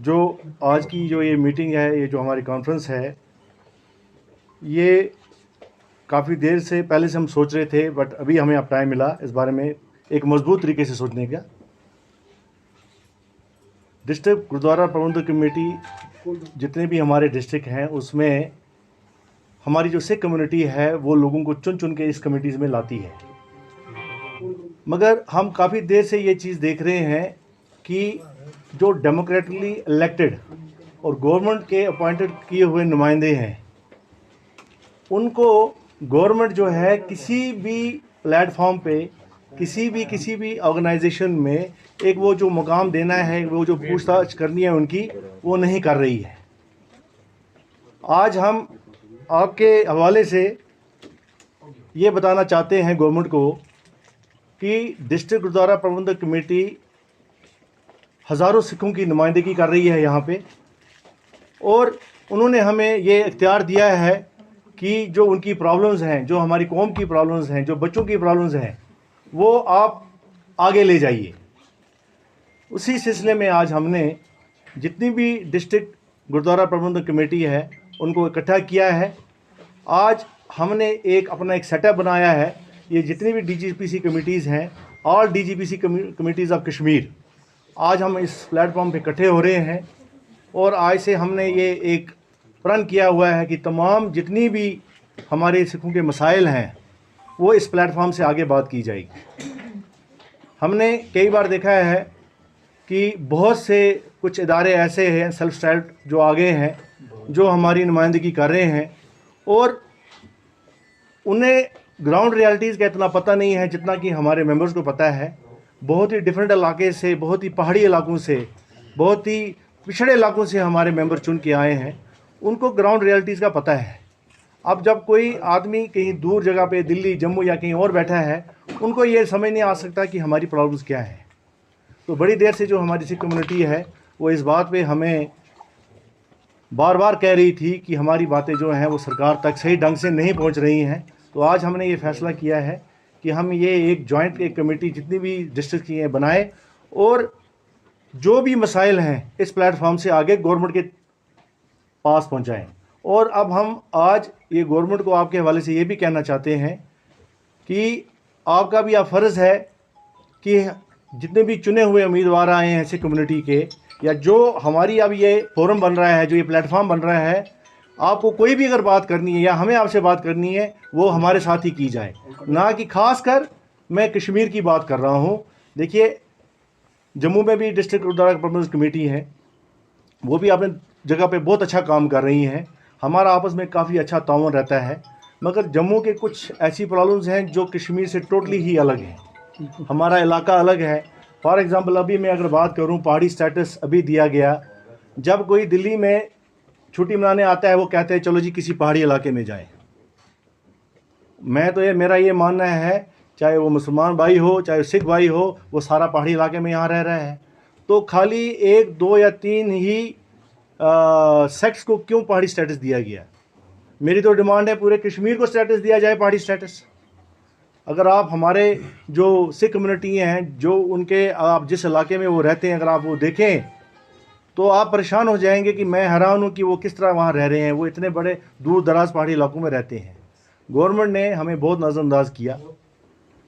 जो आज की जो ये मीटिंग है, ये जो हमारी कॉन्फ्रेंस है, ये काफ़ी देर से पहले से हम सोच रहे थे, बट अभी हमें अब टाइम मिला इस बारे में एक मजबूत तरीके से सोचने का। डिस्ट्रिक्ट गुरुद्वारा प्रबंधक कमेटी जितने भी हमारे डिस्ट्रिक्ट हैं उसमें हमारी जो सिख कम्युनिटी है वो लोगों को चुन चुन के इस कमेटीज़ में लाती है। मगर हम काफ़ी देर से ये चीज़ देख रहे हैं कि जो डेमोक्रेटिकली इलेक्टेड और गवर्नमेंट के अपॉइंटेड किए हुए नुमाइंदे हैं, उनको गवर्नमेंट जो है किसी भी प्लेटफॉर्म पे किसी भी ऑर्गेनाइजेशन में एक वो जो मुकाम देना है, वो जो पूछताछ करनी है उनकी, वो नहीं कर रही है। आज हम आपके हवाले से ये बताना चाहते हैं गवर्नमेंट को कि डिस्ट्रिक्ट गुरुद्वारा प्रबंधक कमेटी हज़ारों सिखों की नुमाइंदगी कर रही है यहाँ पे, और उन्होंने हमें ये इख्तियार दिया है कि जो उनकी प्रॉब्लम्स हैं, जो हमारी कौम की प्रॉब्लम्स हैं, जो बच्चों की प्रॉब्लम्स हैं, वो आप आगे ले जाइए। उसी सिलसिले में आज हमने जितनी भी डिस्ट्रिक्ट गुरुद्वारा प्रबंधक कमेटी है उनको इकट्ठा किया है। आज हमने अपना एक सेटअप बनाया है। ये जितनी भी डीजीपीसी कमेटीज़ हैं, ऑल डीजीपीसी कमेटीज़ ऑफ कश्मीर, आज हम इस प्लेटफॉर्म पे इकट्ठे हो रहे हैं और आज से हमने ये एक प्रण किया हुआ है कि तमाम जितनी भी हमारे सिखों के मसाइल हैं वो इस प्लेटफॉर्म से आगे बात की जाएगी। हमने कई बार देखा है कि बहुत से कुछ इदारे ऐसे हैं सेल्फ स्टाइल्ड जो आगे हैं, जो हमारी नुमाइंदगी कर रहे हैं, और उन्हें ग्राउंड रियलिटीज़ का इतना पता नहीं है जितना कि हमारे मेंबर्स को पता है। बहुत ही डिफरेंट इलाके से, बहुत ही पहाड़ी इलाकों से, बहुत ही पिछड़े इलाकों से हमारे मेंबर चुन के आए हैं, उनको ग्राउंड रियलिटीज़ का पता है। अब जब कोई आदमी कहीं दूर जगह पे दिल्ली, जम्मू या कहीं और बैठा है, उनको ये समझ नहीं आ सकता कि हमारी प्रॉब्लम्स क्या हैं। तो बड़ी देर से जो हमारी सिख कम्युनिटी है वो इस बात पे हमें बार बार कह रही थी कि हमारी बातें जो हैं वो सरकार तक सही ढंग से नहीं पहुंच रही हैं। तो आज हमने ये फैसला किया है कि हम ये एक जॉइंट एक कमेटी जितनी भी डिस्ट्रिक्ट की हैं बनाए, और जो भी मसाइल हैं इस प्लेटफॉर्म से आगे गवर्नमेंट के पास पहुंचाएं। और अब हम आज ये गवर्नमेंट को आपके हवाले से ये भी कहना चाहते हैं कि आपका भी अब फ़र्ज़ है कि जितने भी चुने हुए उम्मीदवार आए हैं सिख कम्युनिटी के, या जो हमारी अब ये फोरम बन रहा है, जो ये प्लेटफॉर्म बन रहा है, आपको कोई भी अगर बात करनी है या हमें आपसे बात करनी है, वो हमारे साथ ही की जाए, ना कि खासकर मैं कश्मीर की बात कर रहा हूँ। देखिए, जम्मू में भी डिस्ट्रिक्ट गुरुद्वारा प्रबंधक कमेटी है, वो भी अपने जगह पे बहुत अच्छा काम कर रही हैं। हमारा आपस में काफ़ी अच्छा ताउन रहता है, मगर जम्मू के कुछ ऐसी प्रॉब्लम्स हैं जो कश्मीर से टोटली ही अलग हैं। हमारा इलाका अलग है। फॉर एग्ज़ाम्पल, अभी मैं अगर बात करूं, पहाड़ी स्टेटस अभी दिया गया। जब कोई दिल्ली में छुट्टी मनाने आता है, वो कहते हैं चलो जी किसी पहाड़ी इलाके में जाएं। मेरा ये मानना है, चाहे वो मुसलमान भाई हो, चाहे सिख भाई हो, वो सारा पहाड़ी इलाके में यहाँ रह रहा है, तो खाली 1, 2 या 3 ही सेक्ट्स को क्यों पहाड़ी स्टेटस दिया गया? मेरी तो डिमांड है पूरे कश्मीर को स्टेटस दिया जाए पहाड़ी स्टेटस। अगर आप हमारे जो सिख कम्युनिटी हैं, जो उनके आप जिस इलाके में वो रहते हैं, अगर आप वो देखें तो आप परेशान हो जाएंगे कि मैं हैरान हूँ कि वो किस तरह वहाँ रह रहे हैं। वो इतने बड़े दूर दराज पहाड़ी इलाकों में रहते हैं। गवर्नमेंट ने हमें बहुत नज़रअंदाज किया।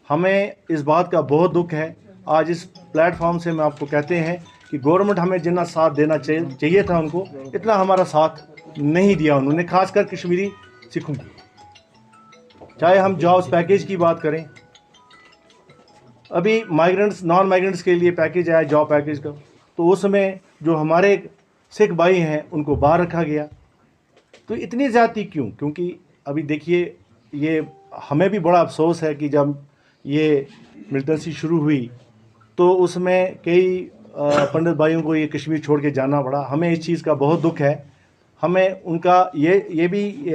हमें इस बात का बहुत दुख है। आज इस प्लेटफॉर्म से मैं आपको कहते हैं कि गवर्नमेंट हमें जितना साथ देना चाहिए था उनको, इतना हमारा साथ नहीं दिया उन्होंने, खासकर कश्मीरी सिखों को। चाहे हम जॉब्स पैकेज की बात करें, अभी माइग्रेंट्स, नॉन माइग्रेंट्स के लिए पैकेज आया जॉब पैकेज का, तो उसमें जो हमारे सिख भाई हैं उनको बाहर रखा गया। तो इतनी ज़्यादती क्यों? क्योंकि अभी देखिए, ये हमें भी बड़ा अफसोस है कि जब ये मिलिटेंसी शुरू हुई तो उसमें कई पंडित भाइयों को ये कश्मीर छोड़ के जाना पड़ा। हमें इस चीज़ का बहुत दुख है। हमें उनका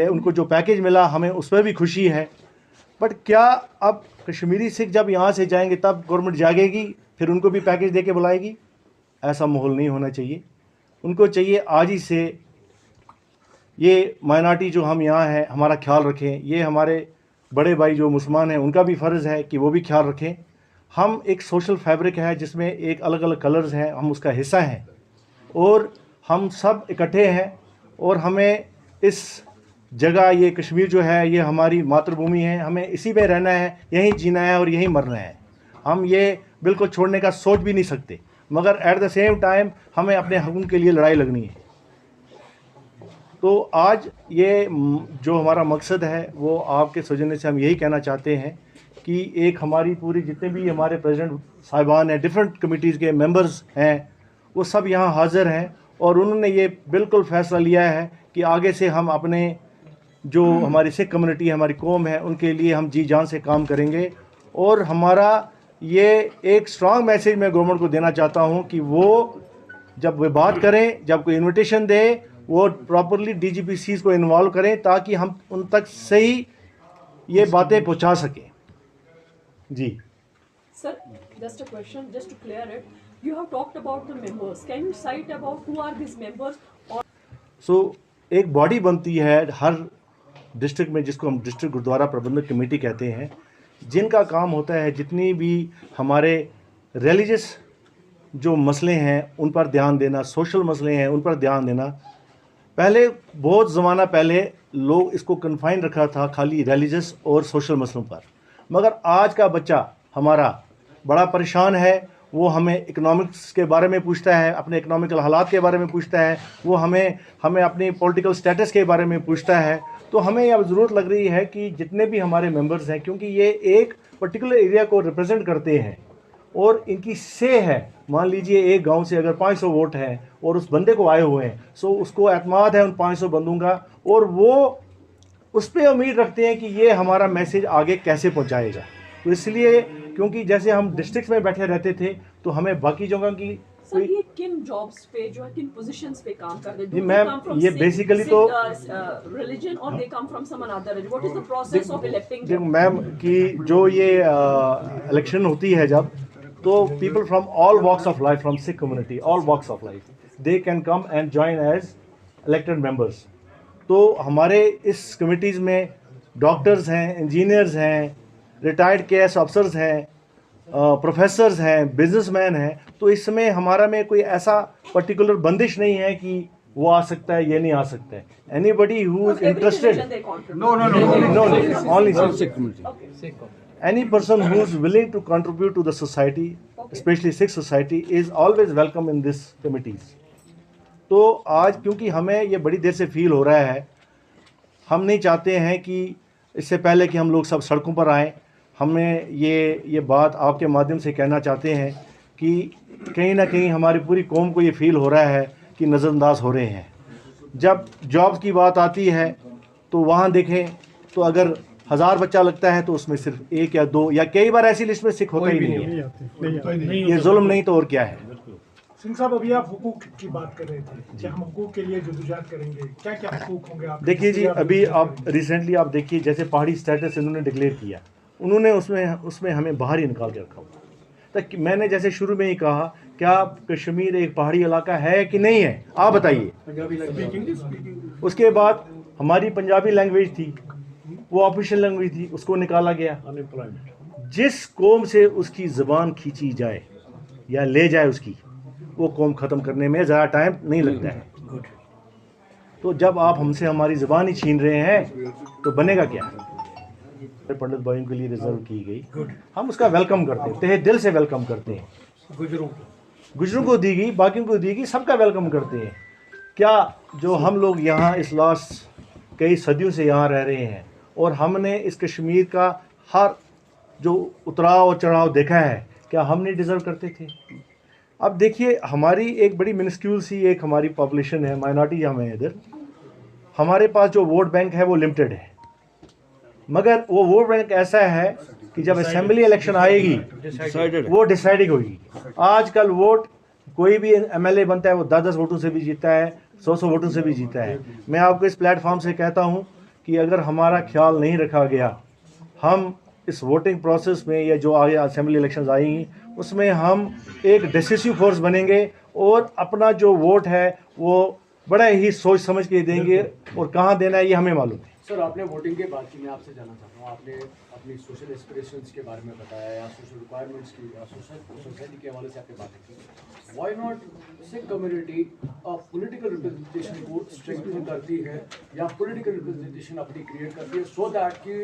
उनको जो पैकेज मिला, हमें उस पर भी खुशी है। बट क्या अब कश्मीरी सिख जब यहाँ से जाएंगे तब गवर्नमेंट जागेगी, फिर उनको भी पैकेज दे के बुलाएगी? ऐसा माहौल नहीं होना चाहिए। उनको चाहिए आज ही से ये माइनॉरिटी जो हम यहाँ हैं, हमारा ख्याल रखें। ये हमारे बड़े भाई जो मुसलमान हैं, उनका भी फ़र्ज़ है कि वो भी ख्याल रखें। हम एक सोशल फैब्रिक है जिसमें एक अलग अलग कलर्स हैं, हम उसका हिस्सा हैं, और हम सब इकट्ठे हैं और हमें इस जगह, ये कश्मीर जो है ये हमारी मातृभूमि है, हमें इसी में रहना है, यहीं जीना है और यहीं मरना है। हम ये बिल्कुल छोड़ने का सोच भी नहीं सकते, मगर एट द सेम टाइम हमें अपने हकों के लिए लड़ाई लगनी है। तो आज ये जो हमारा मकसद है वो आपके सौजन्य से हम यही कहना चाहते हैं कि एक हमारी पूरी जितने भी हमारे प्रेसिडेंट साहिबान हैं, डिफरेंट कमिटीज़ के मेंबर्स हैं, वो सब यहाँ हाज़िर हैं और उन्होंने ये बिल्कुल फ़ैसला लिया है कि आगे से हम अपने जो हमारी सिख कम्युनिटी है, हमारी कौम है, उनके लिए हम जी जान से काम करेंगे। और हमारा ये एक स्ट्रॉन्ग मैसेज मैं गवर्नमेंट को देना चाहता हूँ कि वो जब वे बात करें, जब कोई इन्विटेशन दे, वो प्रॉपरली DGPCs को इन्वॉल्व करें ताकि हम उन तक सही ये बातें पहुँचा सकें। जी sir, just a question, just to clear it, you have talked about the members. Can you cite about who are these members? सो एक बॉडी बनती है हर डिस्ट्रिक्ट में जिसको हम डिस्ट्रिक्ट गुरुद्वारा प्रबंधक कमेटी कहते हैं, जिनका काम होता है जितनी भी हमारे रिलीजियस जो मसले हैं उन पर ध्यान देना, सोशल मसले हैं उन पर ध्यान देना। पहले बहुत ज़माना पहले लोग इसको कन्फाइन रखा था खाली रिलीजियस और सोशल मसलों पर, मगर आज का बच्चा हमारा बड़ा परेशान है। वो हमें इकोनॉमिक्स के बारे में पूछता है, अपने इकोनॉमिकल हालात के बारे में पूछता है, वो हमें अपनी पॉलिटिकल स्टेटस के बारे में पूछता है। तो हमें अब ज़रूरत लग रही है कि जितने भी हमारे मेंबर्स हैं, क्योंकि ये एक पर्टिकुलर एरिया को रिप्रेजेंट करते हैं और इनकी से है, मान लीजिए एक गांव से अगर 500 वोट हैं और उस बंदे को आए हुए हैं, सो उसको एतमाद है उन 500 बंदों का और वो उस पर उम्मीद रखते हैं कि ये हमारा मैसेज आगे कैसे पहुंचाएगा। तो इसलिए क्योंकि जैसे हम डिस्ट्रिक्ट में बैठे रहते थे तो हमें बाकी जगह की सर, ये किन जॉब्स पे जो है, किन पोजीशंस पे काम करते हैं? जी मैम, ये बेसिकली तो रिलीजन और they come from some another religion. What is the process of electing जी मैम कि जो ये इलेक्शन होती है जब, तो people from all walks of life, from Sikh community, all walks of life, they can come and join as elected members. तो हमारे इस कमिटीज़ में डॉक्टर्स हैं, इंजीनियर्स हैं, रिटायर्ड KS ऑफिसर्स हैं, प्रोफेसर्स हैं, बिजनेसमैन हैं। तो इस समय हमारा में कोई ऐसा पर्टिकुलर बंदिश नहीं है कि वो आ सकता है, ये नहीं आ सकता है। Anybody who is interested, no, only Sikh community, any person who is willing to contribute to the society, especially Sikh society, is always welcome in this committees. तो आज क्योंकि हमें ये बड़ी देर से फील हो रहा है, हम नहीं चाहते हैं कि इससे पहले कि हम लोग सब सड़कों पर आएँ, हमें ये बात आपके माध्यम से कहना चाहते हैं कि कहीं ना कहीं हमारी पूरी कौम को ये फील हो रहा है कि नज़रअंदाज हो रहे हैं। जब जॉब्स की बात आती है तो वहाँ देखें तो अगर 1000 बच्चा लगता है तो उसमें सिर्फ 1 या 2 या कई बार ऐसी लिस्ट में सिख होता ही नहीं है। ये जुल्म नहीं तो और क्या है। सिंह साहब, अभी आप हुकूक की बात कर रहे थे कि हम हुकूक के लिए जदोजहद करेंगे, क्या क्या हुकूक होंगे आप? देखिए जी, अभी आप रिसेंटली आप देखिए जैसे पहाड़ी स्टेटस इन्होंने डिक्लेयर किया, उन्होंने उसमें हमें बाहर ही निकाल के रखा हुआ। तो मैंने जैसे शुरू में ही कहा, क्या कश्मीर एक पहाड़ी इलाका है कि नहीं है, आप बताइए। उसके बाद हमारी पंजाबी लैंग्वेज थी, वो ऑफिशियल लैंग्वेज थी, उसको निकाला गया। जिस कौम से उसकी ज़बान खींची जाए या ले जाए उसकी, वो कौम ख़त्म करने में ज़्यादा टाइम नहीं लगता है। तो जब आप हमसे हमारी ज़बान ही छीन रहे हैं तो बनेगा क्या? पंडित भाइयों के लिए रिजर्व की गई, हम उसका वेलकम करते हैं, तहे दिल से वेलकम करते हैं। गुजरों को दी गई, बाकियों को दी गई, सबका वेलकम करते हैं। क्या जो हम लोग यहाँ इस लास्ट कई सदियों से यहाँ रह रहे हैं और हमने इस कश्मीर का हर जो उतराव और चढ़ाव देखा है, क्या हम नहीं डिज़र्व करते थे? अब देखिए, हमारी एक बड़ी मिनिस्क्यूल सी एक हमारी पॉपुलेशन है, माइनॉरिटी हम हैं इधर। हमारे पास जो वोट बैंक है वो लिमिटेड है, मगर वो वोट बैंक ऐसा है कि जब असेंबली इलेक्शन आएगी वो डिसाइडिंग होगी। आजकल वोट कोई भी MLA बनता है वो 10-10 वोटों से भी जीता है, 100-100 वोटों से भी जीता है। मैं आपको इस प्लेटफॉर्म से कहता हूँ कि अगर हमारा ख्याल नहीं रखा गया, हम इस वोटिंग प्रोसेस में या जो आगे असेंबली इलेक्शंस आएंगी उसमें हम एक डिसिसिव फोर्स बनेंगे और अपना जो वोट है वो बड़ा ही सोच समझ के देंगे, और कहाँ देना है ये हमें मालूम है। सर आपने वोटिंग के बाद की मैं आपसे जानना चाहता हूँ, आपने अपनी सोशल एस्पिरेशंस के बारे में बताया या सोशल रिक्वायरमेंट्स की या सोसाइटी के हवाले से आपने बातें की। Why not Sikh community political representation को स्ट्रेंथन करती है या पॉलिटिकल रिप्रेजेंटेशन अपनी क्रिएट करती है सो दैट कि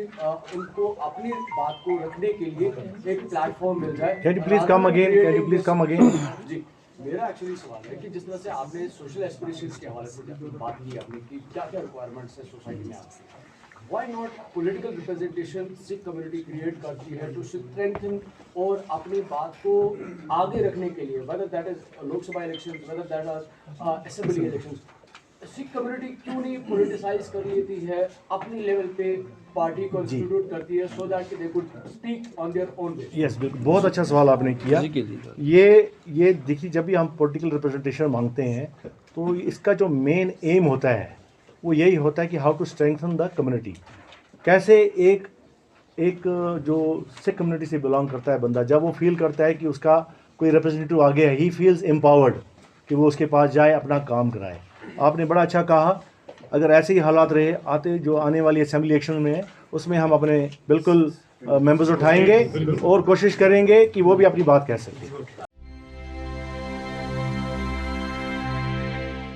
उनको अपनी बात को रखने के लिए एक प्लेटफॉर्म मिल जाए। Can you please come again, can you please come again. जी, मेरा एक्चुअली सवाल है कि जिस तरह से आपने सोशल एस्पिरेशंस के हवाले से जब बात की आपने कि क्या क्या रिक्वायरमेंट्स है सोसाइटी में आपकी, why not political representation Sikh community create करती है टू स्ट्रेंथन और अपनी बात को आगे रखने के लिए, whether that is Lok Sabha election, whether that are assembly election, Sikh community क्यों नहीं पॉलिटिसाइज कर लेती है अपनी लेवल पे, पार्टी को इंस्टीट्यूट करती है so that they could speak on their own way. Yes, बिल्कुल, बहुत अच्छा सवाल आपने किया। ये देखिए, जब भी हम पॉलिटिकल रिप्रेजेंटेशन मांगते हैं तो इसका जो मेन एम होता है वो यही होता है कि how to strengthen the community. कैसे एक जो सिख कम्युनिटी से बिलोंग करता है बंदा, जब वो फील करता है कि उसका कोई रिप्रेजेंटेटिव आगे है, ही फील्स एम्पावर्ड कि वो उसके पास जाए, अपना काम कराए। आपने बड़ा अच्छा कहा, अगर ऐसे ही हालात रहे जो आने वाली असेंबली इलेक्शन में है, उसमें हम अपने बिल्कुल मेंबर्स उठाएंगे और कोशिश करेंगे कि वो भी अपनी बात कह सकें।